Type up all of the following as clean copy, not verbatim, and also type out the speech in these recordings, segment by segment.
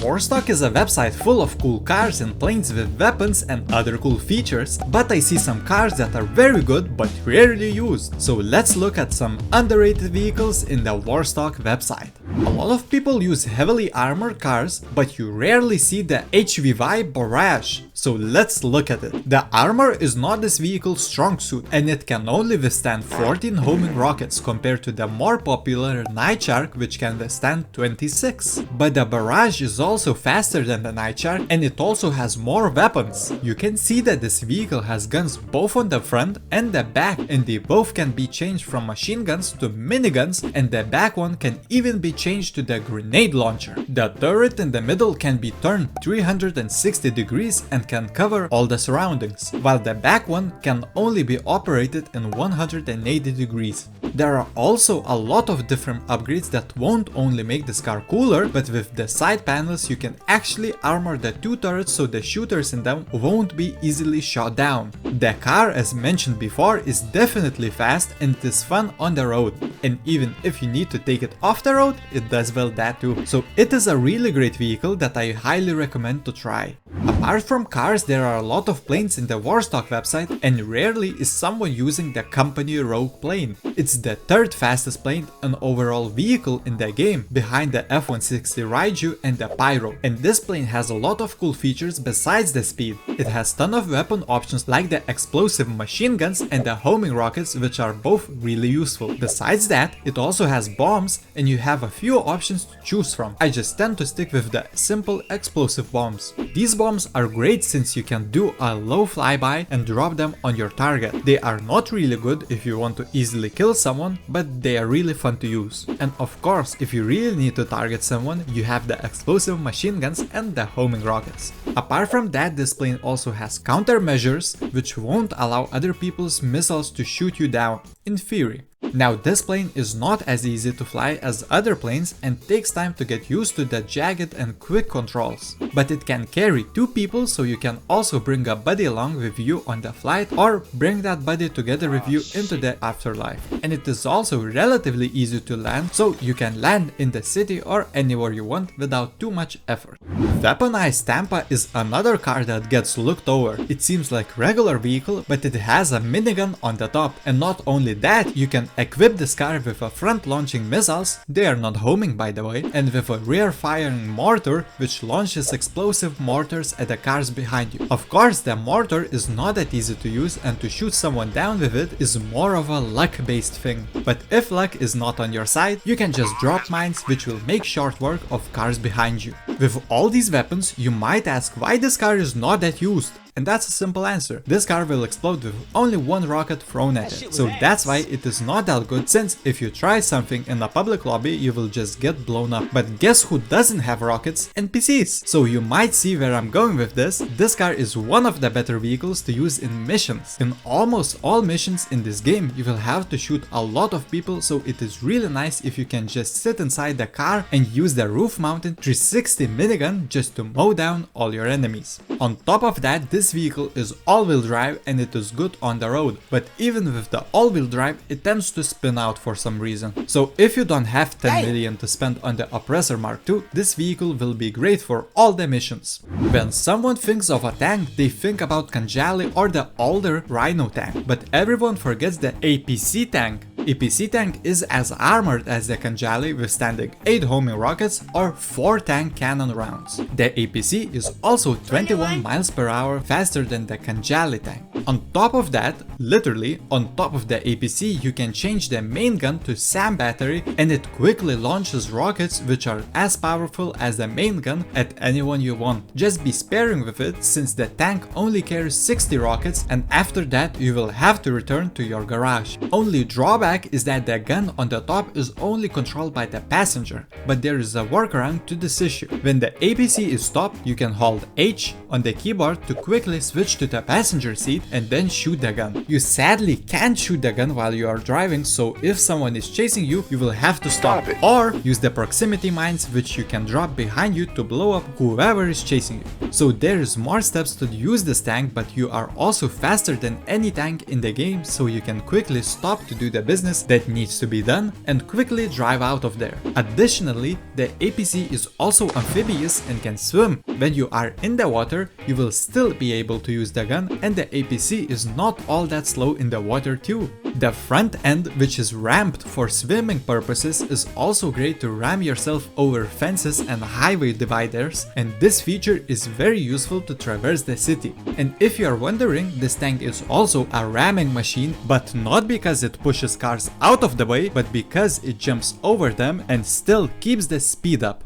Warstock is a website full of cool cars and planes with weapons and other cool features, but I see some cars that are very good but rarely used. So let's look at some underrated vehicles in the Warstock website. A lot of people use heavily armored cars, but you rarely see the HVY Barrage. So let's look at it. The armor is not this vehicle's strong suit, and it can only withstand 14 homing rockets compared to the more popular Night Shark, which can withstand 26. But the Barrage is also faster than the Night Shark, and it also has more weapons. You can see that this vehicle has guns both on the front and the back, and they both can be changed from machine guns to miniguns, and the back one can even be changed to the grenade launcher. The turret in the middle can be turned 360 degrees and can cover all the surroundings, while the back one can only be operated in 180 degrees. There are also a lot of different upgrades that won't only make this car cooler, but with the side panels you can actually armor the two turrets so the shooters in them won't be easily shot down. The car, as mentioned before, is definitely fast and it is fun on the road, and even if you need to take it off the road, it does well that too. So it is a really great vehicle that I highly recommend to try. Apart from cars, there are a lot of planes in the Warstock website, and rarely is someone using the company Rogue plane. It's the third fastest plane and overall vehicle in the game, behind the F-160 Raiju and the Pyro. And this plane has a lot of cool features besides the speed. It has ton of weapon options like the explosive machine guns and the homing rockets, which are both really useful. Besides that, it also has bombs, and you have a few options to choose from. I just tend to stick with the simple explosive bombs. These bombs are great since you can do a low flyby and drop them on your target. They are not really good if you want to easily kill someone, but they are really fun to use. And of course, if you really need to target someone, you have the explosive machine guns and the homing rockets. Apart from that, this plane also has countermeasures, which won't allow other people's missiles to shoot you down, in theory. Now, this plane is not as easy to fly as other planes and takes time to get used to the jagged and quick controls. But it can carry two people, so you can also bring a buddy along with you on the flight or bring that buddy together with you into the afterlife. And it is also relatively easy to land, so you can land in the city or anywhere you want without too much effort. Weaponised Tampa is another car that gets looked over. It seems like regular vehicle, but it has a minigun on the top, and not only that, you can equip this car with a front launching missiles, they are not homing by the way, and with a rear firing mortar which launches explosive mortars at the cars behind you. Of course, the mortar is not that easy to use, and to shoot someone down with it is more of a luck based thing. But if luck is not on your side, you can just drop mines which will make short work of cars behind you. With all these weapons, you might ask why this car is not that used. And that's a simple answer. This car will explode with only one rocket thrown at it. So that's why it is not that good, since if you try something in a public lobby, you will just get blown up. But guess who doesn't have rockets? NPCs. So you might see where I'm going with this. This car is one of the better vehicles to use in missions. In almost all missions in this game, you will have to shoot a lot of people, so it is really nice if you can just sit inside the car and use the roof-mounted 360 minigun just to mow down all your enemies. On top of that, this vehicle is all-wheel drive and it is good on the road, but even with the all-wheel drive, it tends to spin out for some reason. So if you don't have 10 million to spend on the Oppressor Mark II, this vehicle will be great for all the missions. When someone thinks of a tank, they think about Kanjali or the older Rhino tank, but everyone forgets the APC tank. APC tank is as armored as the Kanjali, withstanding 8 homing rockets or 4 tank cannon rounds. The APC is also 21 miles per hour faster than the Kanjali tank. On top of that, literally on top of the APC, you can change the main gun to SAM battery, and it quickly launches rockets which are as powerful as the main gun at anyone you want. Just be sparing with it, since the tank only carries 60 rockets, and after that you will have to return to your garage. Only drawback is that the gun on the top is only controlled by the passenger, but there is a workaround to this issue. When the APC is stopped, you can hold H on the keyboard to quickly switch to the passenger seat, and then shoot the gun. You sadly can't shoot the gun while you are driving, so if someone is chasing you, you will have to stop or use the proximity mines, which you can drop behind you to blow up whoever is chasing you. So there is more steps to use this tank, but you are also faster than any tank in the game, so you can quickly stop to do the business that needs to be done and quickly drive out of there. Additionally, the APC is also amphibious and can swim. When you are in the water, you will still be able to use the gun, and the APC is not all that slow in the water too. The front end, which is ramped for swimming purposes, is also great to ram yourself over fences and highway dividers, and this feature is very useful to traverse the city. And if you are wondering, this tank is also a ramming machine, but not because it pushes cars out of the way, but because it jumps over them and still keeps the speed up.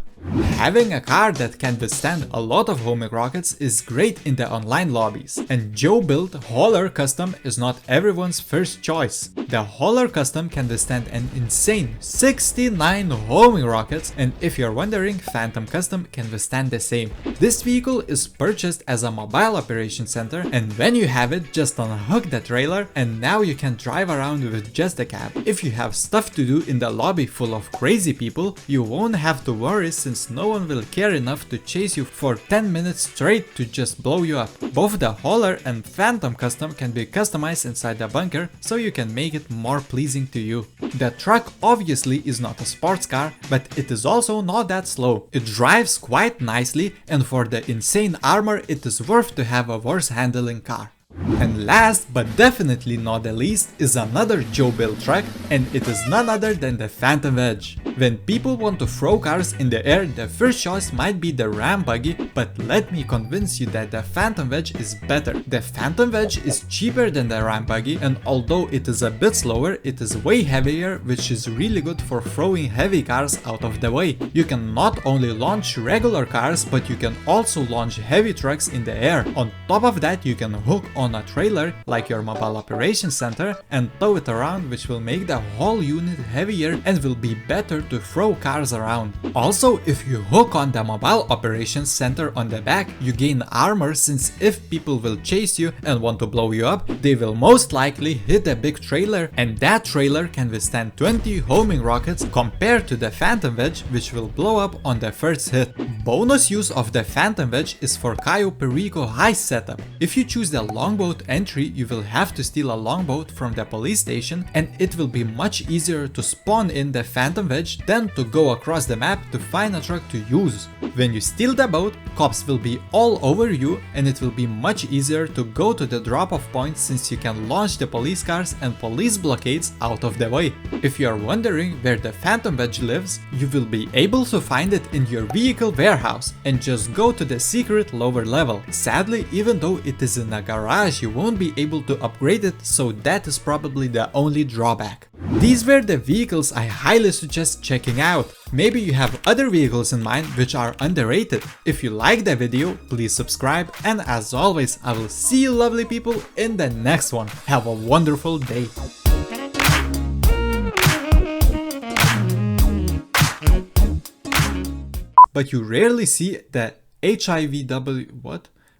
Having a car that can withstand a lot of homing rockets is great in the online lobbies, and JoBuilt Hauler Custom is not everyone's first choice. The Hauler Custom can withstand an insane 69 homing rockets, and if you're wondering, Phantom Custom can withstand the same. This vehicle is purchased as a mobile operation center, and when you have it, just unhook the trailer and now you can drive around with just the cab. If you have stuff to do in the lobby full of crazy people, you won't have to worry since no one will care enough to chase you for 10 minutes straight to just blow you up. Both the Hauler and Phantom Custom can be customized inside the bunker, so you can make it more pleasing to you. The truck obviously is not a sports car, but it is also not that slow. It drives quite nicely, and for the insane armor it is worth to have a worse handling car. And last but definitely not the least is another JoBuilt truck, and it is none other than the Phantom Wedge. When people want to throw cars in the air, the first choice might be the Ram buggy, but let me convince you that the Phantom Wedge is better. The Phantom Wedge is cheaper than the Ram buggy, and although it is a bit slower, it is way heavier, which is really good for throwing heavy cars out of the way. You can not only launch regular cars, but you can also launch heavy trucks in the air. On top of that, you can hook on a trailer like your mobile operations center and tow it around, which will make the whole unit heavier and will be better to throw cars around. Also, if you hook on the mobile operations center on the back, you gain armor, since if people will chase you and want to blow you up, they will most likely hit a big trailer, and that trailer can withstand 20 homing rockets compared to the Phantom Wedge, which will blow up on the first hit. Bonus use of the Phantom Wedge is for Cayo Perico heist setup. If you choose the longboat entry, you will have to steal a longboat from the police station, and it will be much easier to spawn in the Phantom Wedge than to go across the map to find a truck to use. When you steal the boat, cops will be all over you, and it will be much easier to go to the drop-off point, since you can launch the police cars and police blockades out of the way. If you are wondering where the Phantom Wedge lives, you will be able to find it in your vehicle warehouse, and just go to the secret lower level. Sadly, even though it is in a garage, you won't be able to upgrade it, so that is probably the only drawback. These were the vehicles I highly suggest checking out. Maybe you have other vehicles in mind which are underrated. If you like the video, please subscribe, and as always, I will see you lovely people in the next one. Have a wonderful day. But you rarely see the HIVW, what?